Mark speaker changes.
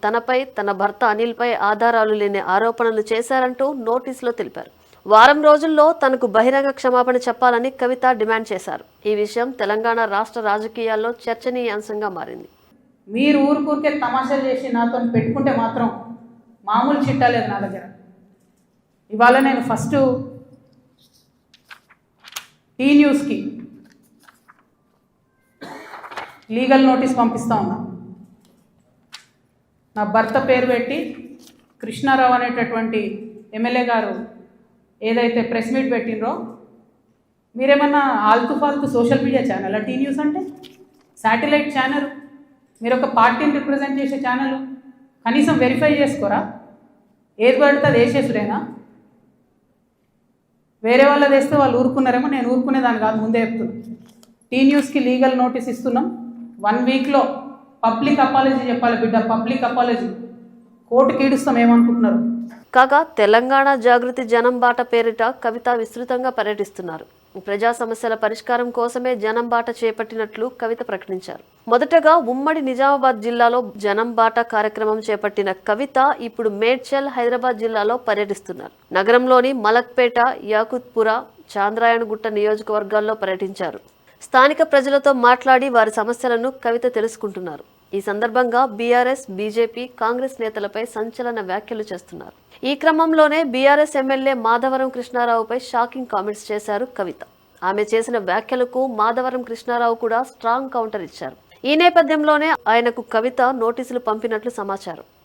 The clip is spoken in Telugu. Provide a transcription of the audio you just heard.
Speaker 1: తనపై తన భర్త అనిల్పై ఆధారాలు లేని ఆరోపణలు చేశారంటూ నోటీసులో తెలిపారు. వారం రోజుల్లో తనకు బహిరంగ క్షమాపణ చెప్పాలని కవిత డిమాండ్ చేశారు. ఈ విషయం తెలంగాణ రాష్ట్ర రాజకీయాల్లో చర్చనీయాంశంగా మారింది.
Speaker 2: మీరు ఊరికే తమాషాలు చేసి నాతో పెట్టుకుంటే మాత్రం మామూలు చిట్టా లేదు నా దగ్గర. ఇవాళ నేను ఫస్ట్ టీ న్యూస్కి లీగల్ నోటీస్ పంపిస్తా ఉన్నా. నా భర్త పేరు పెట్టి కృష్ణారావు అనేటటువంటి ఎమ్మెల్యే గారు ఏదైతే ప్రెస్ మీట్ పెట్టినరో, మీరేమన్నా ఆల్తు ఫాల్తు social media channel T News అంటే శాటిలైట్ ఛానల్, మీరు ఒక పార్టీని రిప్రజెంట్ చేసే ఛానల్, కనీసం వెరిఫై చేసుకోరా? ఏది పడితే అది వేసేసుడేనా? వేరే వాళ్ళది వేస్తే వాళ్ళు ఊరుకున్నారేమో, నేను ఊరుకునేదాన్ని కాదు, ముందే చెప్తున్నాను. టీ న్యూస్కి లీగల్ నోటీస్ ఇస్తున్నాం. 1 వీక్లో పబ్లిక్ అపాలజీ చెప్పాలి బిడ్డ, పబ్లిక్ అపాలజీ. కోర్టుకి ఈడుస్తాం ఏమనుకుంటున్నారు?
Speaker 1: కాగా తెలంగాణ జాగృతి జనం బాట పేరిట కవిత విస్తృతంగా పర్యటిస్తున్నారు. ప్రజా సమస్యల పరిష్కారం కోసమే జనం బాట చేపట్టినట్లు కవిత ప్రకటించారు. మొదటగా ఉమ్మడి నిజామాబాద్ జిల్లాలో జనం బాట కార్యక్రమం చేపట్టిన కవిత ఇప్పుడు మేడ్చల్, హైదరాబాద్ జిల్లాలో పర్యటిస్తున్నారు. నగరంలోని మలక్పేట, యాకుత్పుర, చాంద్రాయణగుట్ట నియోజకవర్గాల్లో పర్యటించారు. స్థానిక ప్రజలతో మాట్లాడి వారి సమస్యలను కవిత తెలుసుకుంటున్నారు. ఈ సందర్భంగా బీఆర్ఎస్, బీజేపీ, కాంగ్రెస్ నేతలపై సంచలన వ్యాఖ్యలు చేస్తున్నారు. ఈ క్రమంలోనే బీఆర్ఎస్ ఎమ్మెల్యే మాధవరం కృష్ణారావుపై షాకింగ్ కామెంట్స్ చేశారు కవిత. ఆమె చేసిన వ్యాఖ్యలకు మాధవరం కృష్ణారావు కూడా స్ట్రాంగ్ కౌంటర్ ఇచ్చారు. ఈ నేపథ్యంలోనే ఆయనకు కవిత నోటీసులు పంపినట్లు సమాచారం.